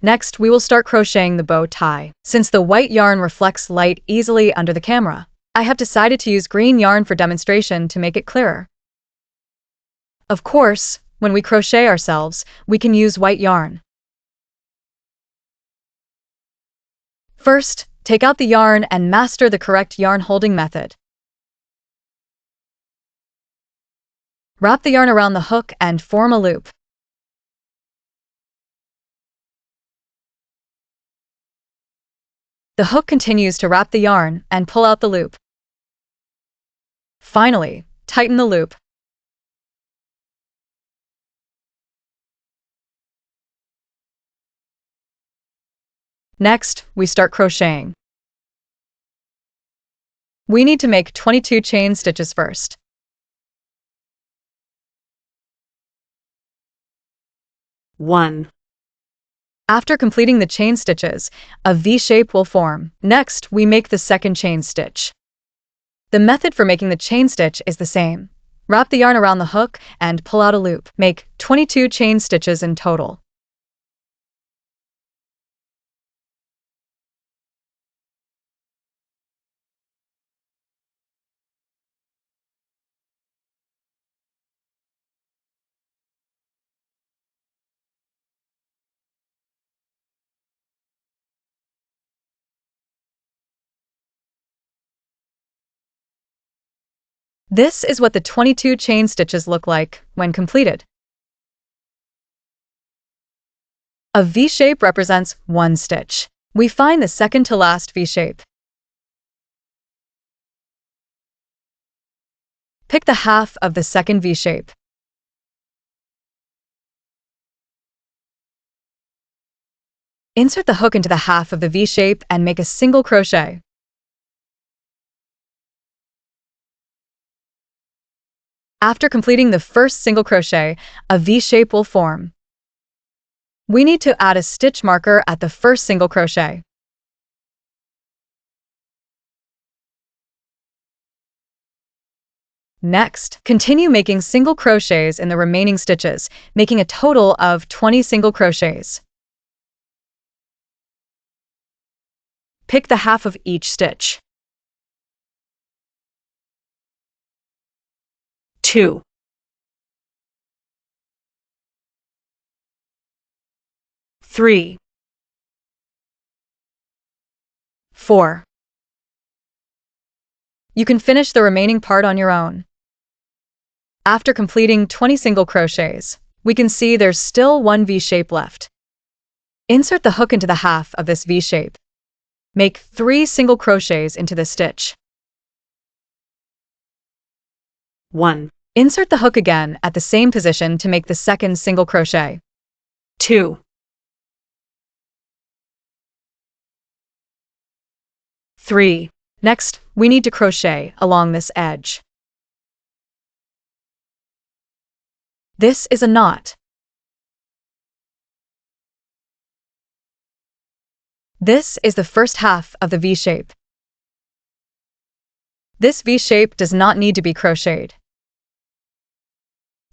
Next, we will start crocheting the bow tie. Since the white yarn reflects light easily under the camera, I have decided to use green yarn for demonstration to make it clearer. Of course, when we crochet ourselves, we can use white yarn. First, take out the yarn and master the correct yarn holding method. Wrap the yarn around the hook and form a loop. The hook continues to wrap the yarn and pull out the loop. Finally, tighten the loop. Next, we start crocheting. We need to make 22 chain stitches first. One. After completing the chain stitches, a V shape will form. Next, we make the second chain stitch. The method for making the chain stitch is the same. Wrap the yarn around the hook and pull out a loop. Make 22 chain stitches in total. This is what the 22 chain stitches look like when completed. A V shape represents one stitch. We find the second to last V shape. Pick the half of the second V shape. Insert the hook into the half of the V shape and make a single crochet. After completing the first single crochet, a V shape will form. We need to add a stitch marker at the first single crochet. Next, continue making single crochets in the remaining stitches, making a total of 20 single crochets. Pick the half of each stitch. 2. 3. 4. You can finish the remaining part on your own. After completing 20 single crochets, we can see there's still one V shape left. Insert the hook into the half of this V shape. Make 3 single crochets into the stitch. 1. Insert the hook again at the same position to make the second single crochet. 2. 3. Next, we need to crochet along this edge. This is a knot. This is the first half of the V shape. This V shape does not need to be crocheted.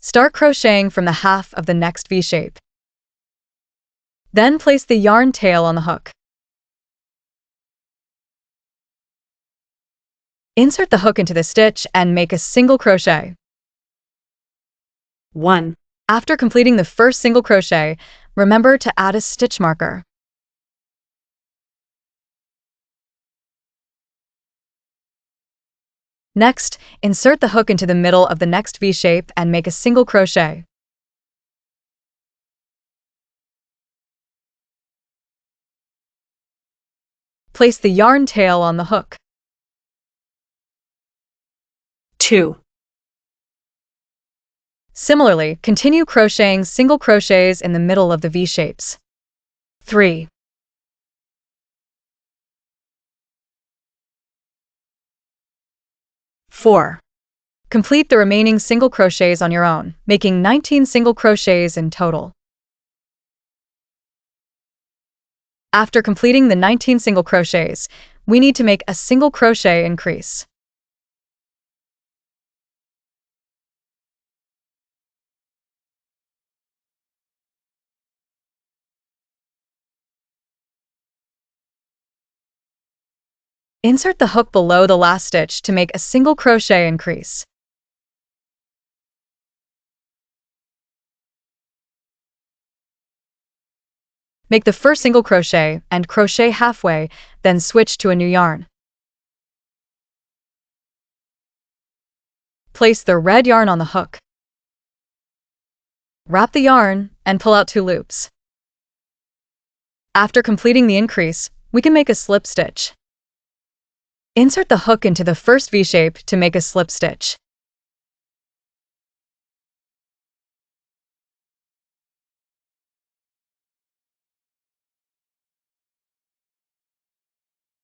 Start crocheting from the half of the next V shape. Then place the yarn tail on the hook. Insert the hook into the stitch and make a single crochet. 1. After completing the first single crochet, remember to add a stitch marker. Next, insert the hook into the middle of the next V shape and make a single crochet. Place the yarn tail on the hook. 2. Similarly, continue crocheting single crochets in the middle of the V shapes. 3. 4. Complete the remaining single crochets on your own, making 19 single crochets in total. After completing the 19 single crochets, we need to make a single crochet increase. Insert the hook below the last stitch to make a single crochet increase. Make the first single crochet and crochet halfway, then switch to a new yarn. Place the red yarn on the hook. Wrap the yarn and pull out 2 loops. After completing the increase, we can make a slip stitch. Insert the hook into the first V-shape to make a slip stitch.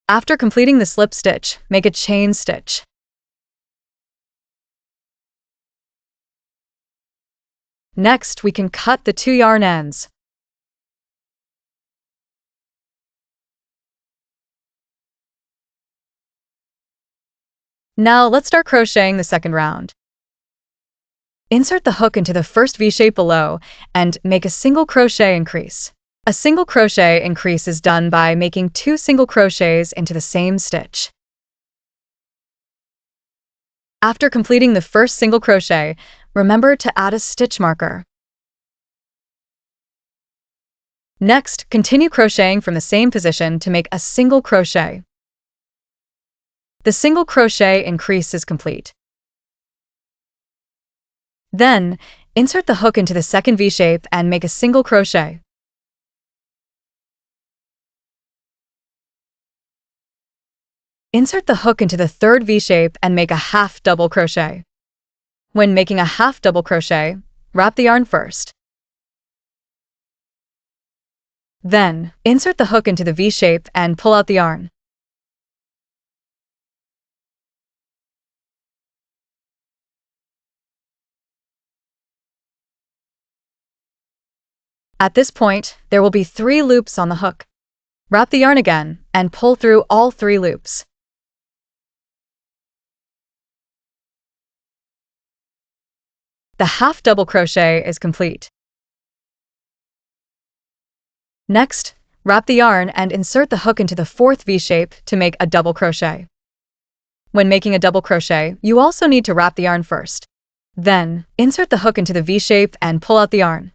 After completing the slip stitch, make a chain stitch. Next, we can cut the 2 yarn ends. Now let's start crocheting the second round. Insert the hook into the first V-shape below and make a single crochet increase. A single crochet increase is done by making 2 single crochets into the same stitch. After completing the first single crochet, remember to add a stitch marker. Next, continue crocheting from the same position to make a single crochet. The single crochet increase is complete. Then, insert the hook into the second V-shape and make a single crochet. Insert the hook into the third V-shape and make a half double crochet. When making a half double crochet, wrap the yarn first. Then, insert the hook into the V-shape and pull out the yarn. At this point, there will be 3 loops on the hook. Wrap the yarn again and pull through all 3 loops. The half double crochet is complete. Next, wrap the yarn and insert the hook into the fourth V-shape to make a double crochet. When making a double crochet, you also need to wrap the yarn first. Then, insert the hook into the V-shape and pull out the yarn.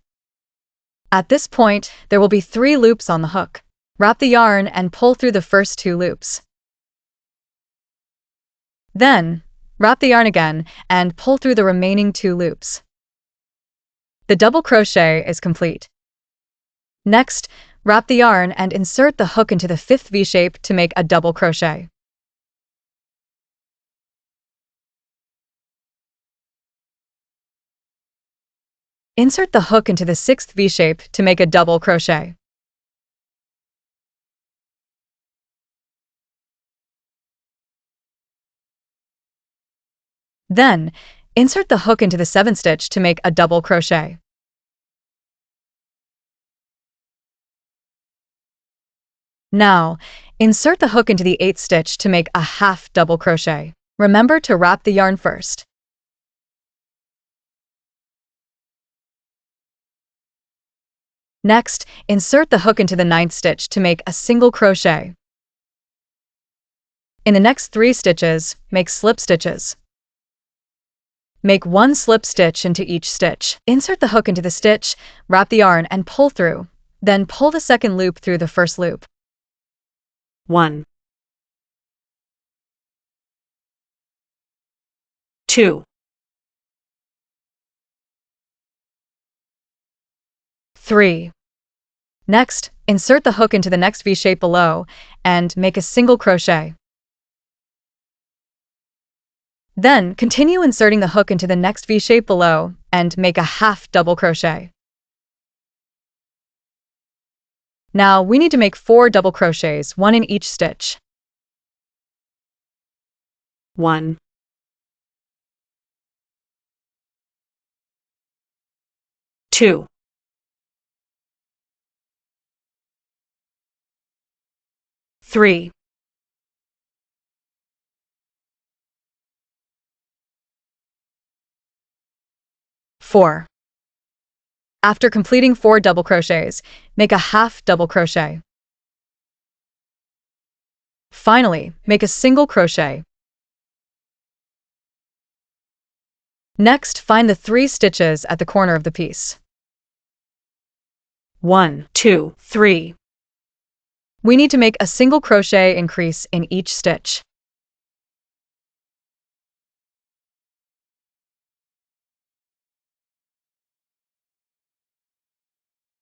At this point, there will be 3 loops on the hook. Wrap the yarn and pull through the first 2 loops. Then, wrap the yarn again and pull through the remaining 2 loops. The double crochet is complete. Next, wrap the yarn and insert the hook into the 5th V-shape to make a double crochet. Insert the hook into the 6th V-shape to make a double crochet. Then, insert the hook into the 7th stitch to make a double crochet. Now, insert the hook into the 8th stitch to make a half double crochet. Remember to wrap the yarn first. Next, insert the hook into the 9th stitch to make a single crochet. In the next 3 stitches, make slip stitches. Make 1 slip stitch into each stitch. Insert the hook into the stitch, wrap the yarn and pull through. Then pull the second loop through the first loop. 1, 2, 3. Next, insert the hook into the next V-shape below and make a single crochet. Then, continue inserting the hook into the next V-shape below and make a half double crochet. Now, we need to make 4 double crochets, 1 in each stitch. 1, 2, 3, 4. After completing 4 double crochets, make a half double crochet. Finally, make a single crochet. Next, find the 3 stitches at the corner of the piece. 1, 2, 3. We need to make a single crochet increase in each stitch.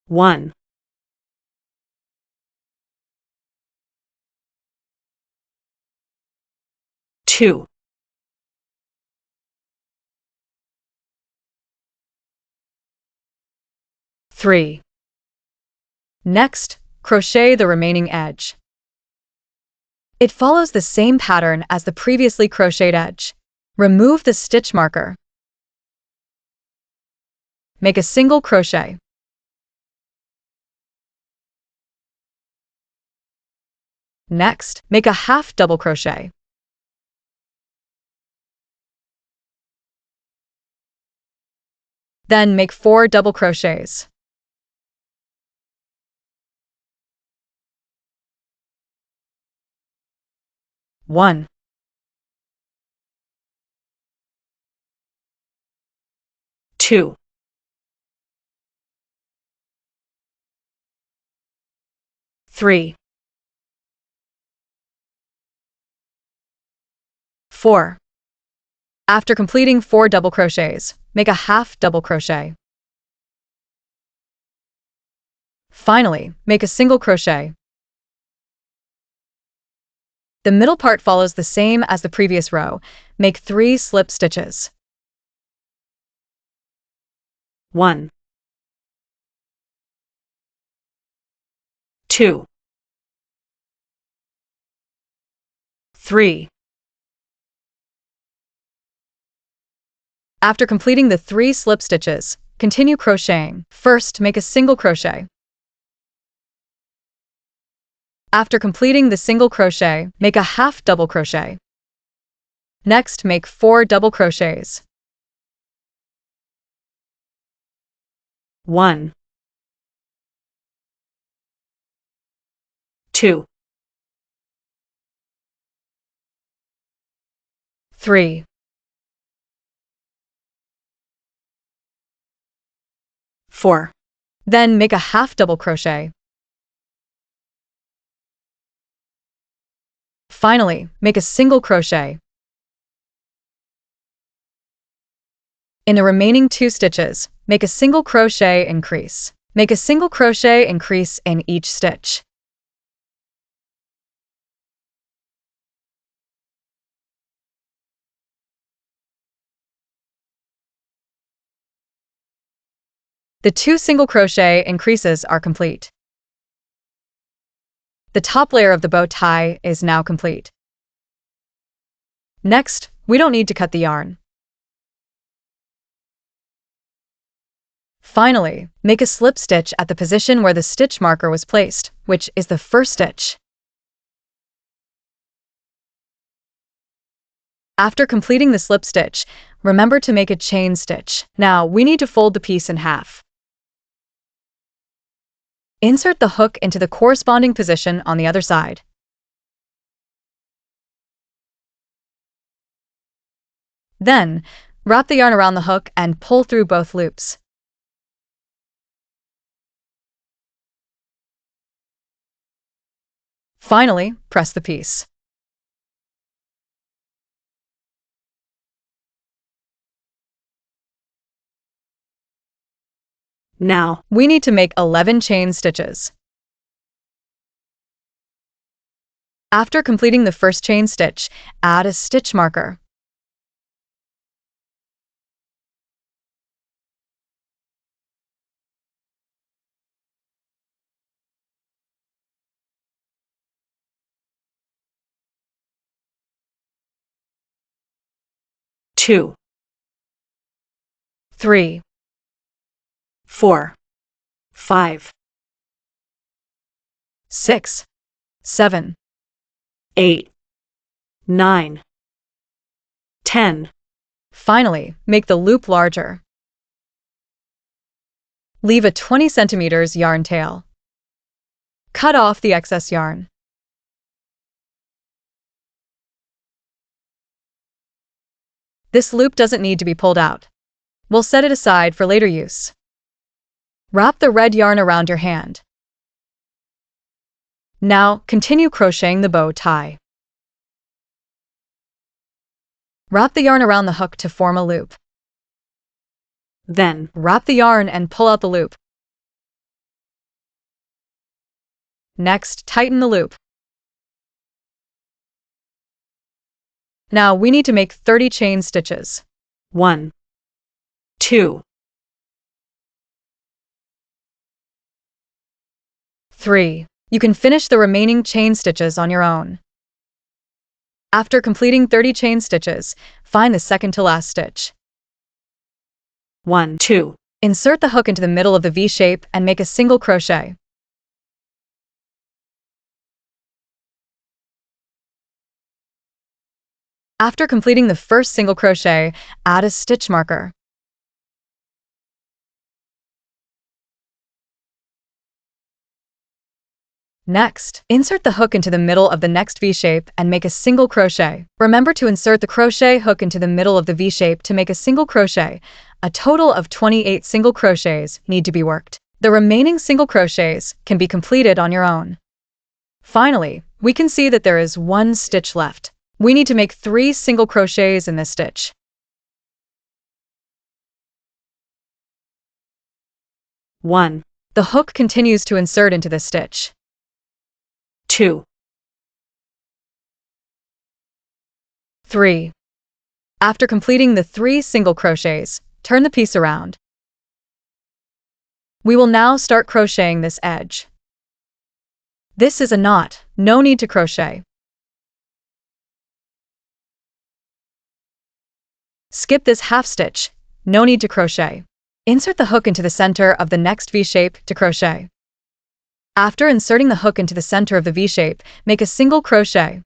1, 2, 3. Next, crochet the remaining edge. It follows the same pattern as the previously crocheted edge. Remove the stitch marker. Make a single crochet. Next, make a half double crochet. Then make 4 double crochets. One, 2, 3, 4. After completing 4 double crochets, make a half double crochet. Finally, make a single crochet. The middle part follows the same as the previous row. Make 3 slip stitches. 1, 2, 3. After completing the 3 slip stitches, continue crocheting. First, make a single crochet. After completing the single crochet, make a half double crochet. Next, make 4 double crochets. 1, 2, 3, 4. Then make a half double crochet. Finally, make a single crochet. In the remaining 2 stitches, make a single crochet increase. Make a single crochet increase in each stitch. The 2 single crochet increases are complete. The top layer of the bow tie is now complete. Next, we don't need to cut the yarn. Finally, make a slip stitch at the position where the stitch marker was placed, which is the first stitch. After completing the slip stitch, remember to make a chain stitch. Now, we need to fold the piece in half. Insert the hook into the corresponding position on the other side. Then, wrap the yarn around the hook and pull through both loops. Finally, press the piece. Now, We need to make 11 chain stitches. After completing the first chain stitch, add a stitch marker. two, 3, 4, 5, 6, 7, 8, 9, 10. Finally, make the loop larger. Leave a 20 centimeters yarn tail. Cut off the excess yarn. This loop doesn't need to be pulled out. We'll set it aside for later use. Wrap the red yarn around your hand. Now, continue crocheting the bow tie. Wrap the yarn around the hook to form a loop. Then, Wrap the yarn and pull out the loop. Next, tighten the loop. Now we need to make 30 chain stitches. 1, 2, 3. You can finish the remaining chain stitches on your own. After completing 30 chain stitches, find the second to last stitch. 1, 2, Insert the hook into the middle of the V shape and make a single crochet. After completing the first single crochet, add a stitch marker. Next, insert the hook into the middle of the next V-shape and make a single crochet. Remember to insert the crochet hook into the middle of the V-shape to make a single crochet. A total of 28 single crochets need to be worked. The remaining single crochets can be completed on your own. Finally, we can see that there is one stitch left. We need to make 3 single crochets in this stitch. One, The hook continues to insert into the stitch. 2, 3. After completing the 3 single crochets, turn the piece around. We will now start crocheting this edge. This is a knot, no need to crochet. Skip this half stitch, no need to crochet. Insert the hook into the center of the next V-shape to crochet. After inserting the hook into the center of the V-shape, make a single crochet.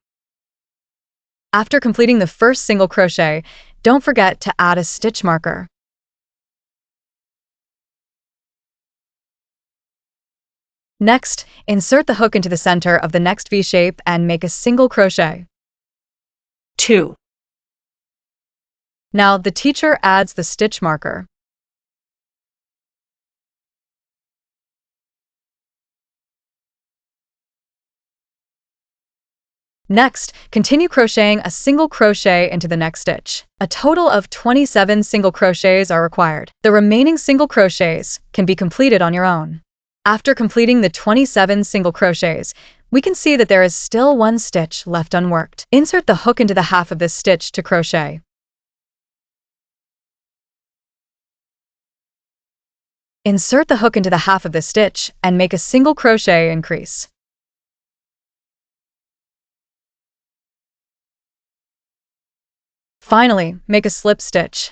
After completing the first single crochet, don't forget to add a stitch marker. Next, insert the hook into the center of the next V-shape and make a single crochet. 2, Now the teacher adds the stitch marker. Next, continue crocheting a single crochet into the next stitch. A total of 27 single crochets are required. The remaining single crochets can be completed on your own. After completing the 27 single crochets, we can see that there is still one stitch left unworked. Insert the hook into the half of this stitch to crochet. Insert the hook into the half of the stitch and make a single crochet increase. Finally, make a slip stitch.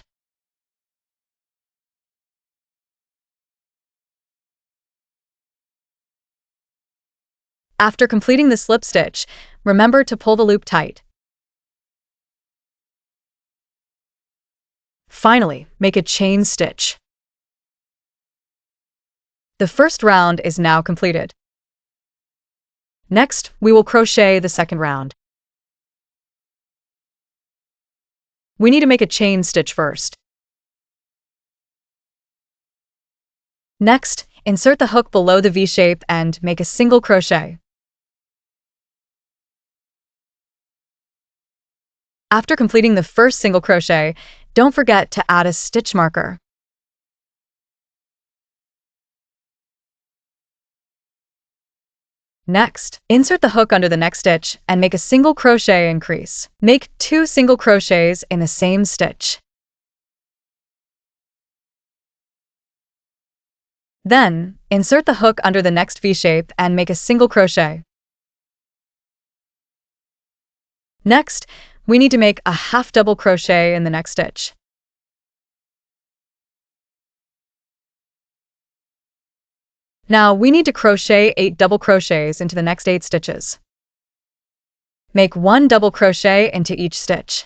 After completing the slip stitch, remember to pull the loop tight. Finally, make a chain stitch. The first round is now completed. Next, we will crochet the second round. We need to make a chain stitch first. Next, insert the hook below the V-shape and make a single crochet. After completing the first single crochet, don't forget to add a stitch marker. Next, insert the hook under the next stitch and make a single crochet increase. Make 2 single crochets in the same stitch. Then, insert the hook under the next V-shape and make a single crochet. Next, we need to make a half double crochet in the next stitch. Now we need to crochet 8 double crochets into the next 8 stitches. Make 1 double crochet into each stitch.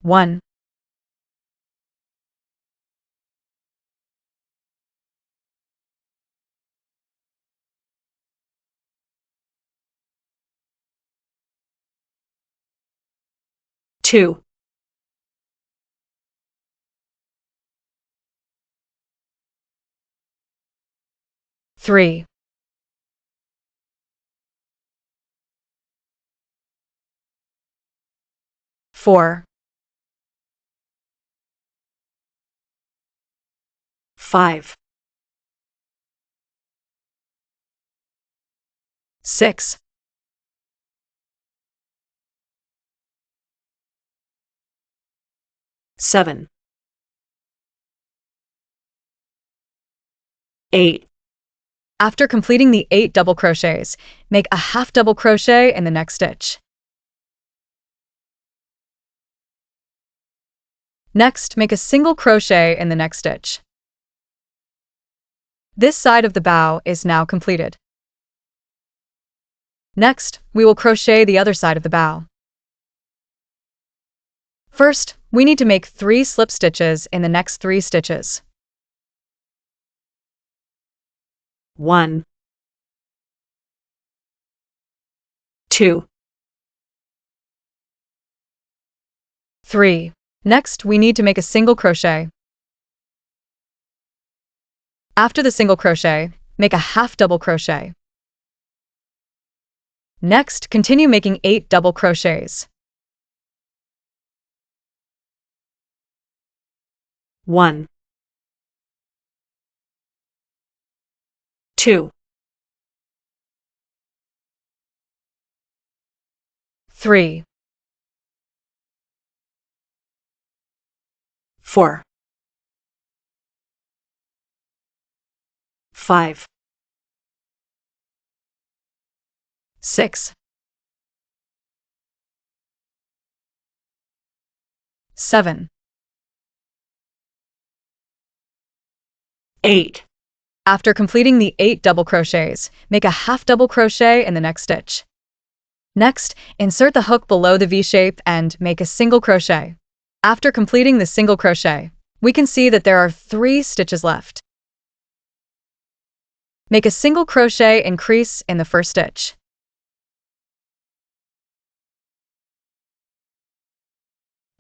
1, 2, 3, 4, 5, 6, 7, 8, After completing the 8 double crochets, make a half double crochet in the next stitch. Next, make a single crochet in the next stitch. This side of the bow is now completed. Next, we will crochet the other side of the bow. First, we need to make 3 slip stitches in the next 3 stitches. 1, 2, 3. Next, we need to make a single crochet. After the single crochet, make a half double crochet. Next, continue making 8 double crochets. 1, 2, 3, 4, 5, 6, 7, 8, After completing the 8 double crochets, make a half double crochet in the next stitch. Next, insert the hook below the V shape and make a single crochet. After completing the single crochet, we can see that there are 3 stitches left. Make a single crochet and crease in the first stitch.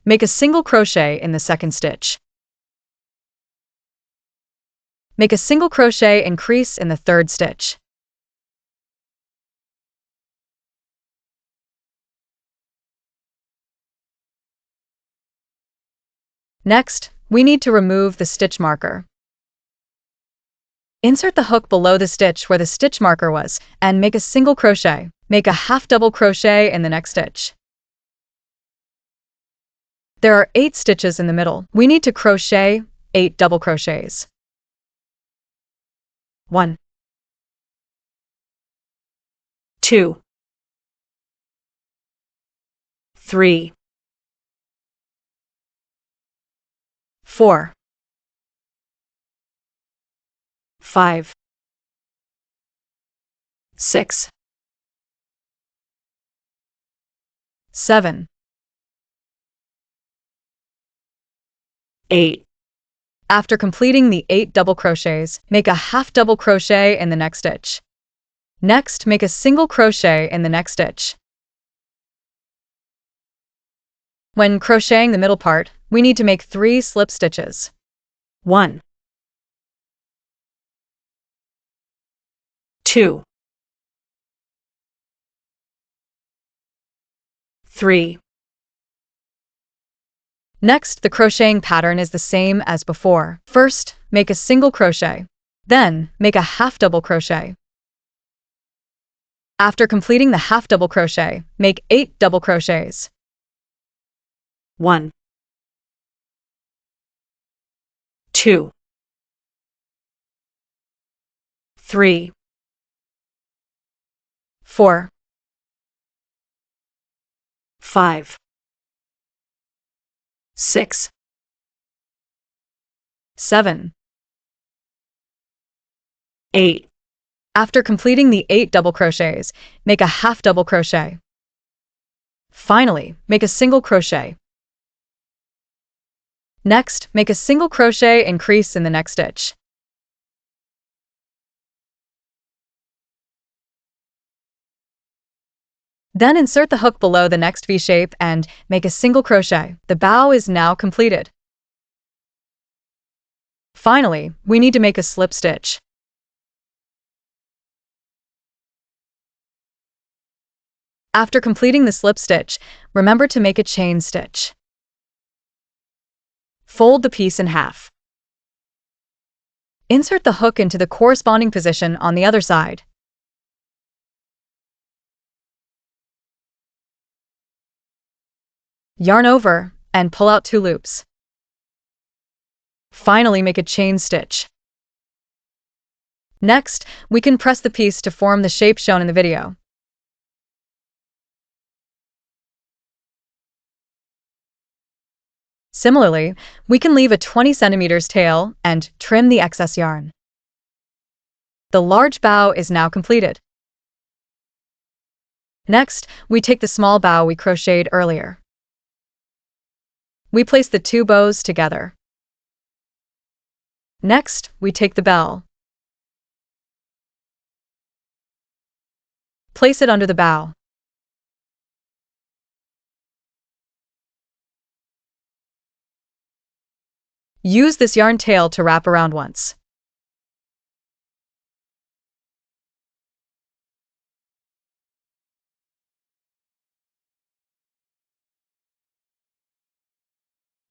Make a single crochet in the second stitch. Make a single crochet and crease in the third stitch. Next, we need to remove the stitch marker. Insert the hook below the stitch where the stitch marker was and make a single crochet. Make a half double crochet in the next stitch. There are 8 stitches in the middle. We need to crochet 8 double crochets. 1, 2, 3, 4, 5, 6, 7, 8, After completing the 8 double crochets, make a half double crochet in the next stitch. Next, make a single crochet in the next stitch. When crocheting the middle part, we need to make 3 slip stitches. 1, 2, 3, Next, the crocheting pattern is the same as before. First, make a single crochet. Then, make a half double crochet. After completing the half double crochet, make 8 double crochets. 1, 2, 3, 4, 5, 6, 7, 8, After completing the 8 double crochets, make a half double crochet. Finally, make a single crochet. Next, make a single crochet and crease in the next stitch. Then insert the hook below the next V shape and make a single crochet. The bow is now completed. Finally, we need to make a slip stitch. After completing the slip stitch, remember to make a chain stitch. Fold the piece in half. Insert the hook into the corresponding position on the other side. Yarn over and pull out 2 loops. Finally, make a chain stitch. Next, we can press the piece to form the shape shown in the video. Similarly, we can leave a 20 cm tail and trim the excess yarn. The large bow is now completed. Next, we take the small bow we crocheted earlier. We place the 2 bows together. Next, we take the bell. Place it under the bow. Use this yarn tail to wrap around once.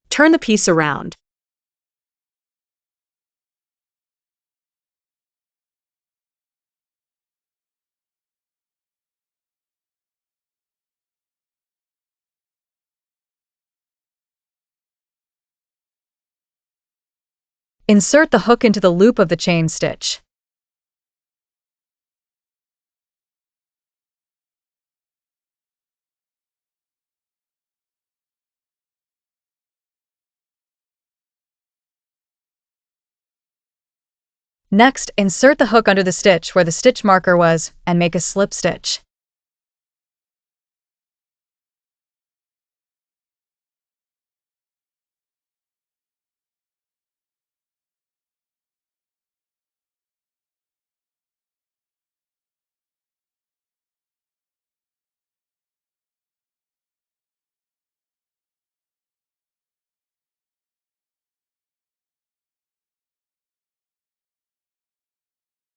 Turn the piece around. Insert the hook into the loop of the chain stitch. Next, insert the hook under the stitch where the stitch marker was and make a slip stitch.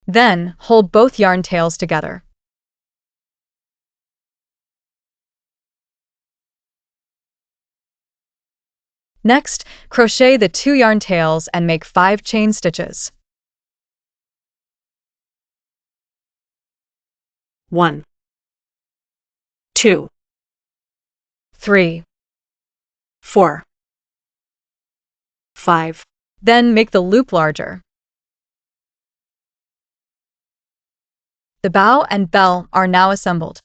Then, hold both yarn tails together. Next, crochet the 2 yarn tails and make 5 chain stitches. 1, 2, 3. 4, 5. Then make the loop larger. The bow and bell are now assembled.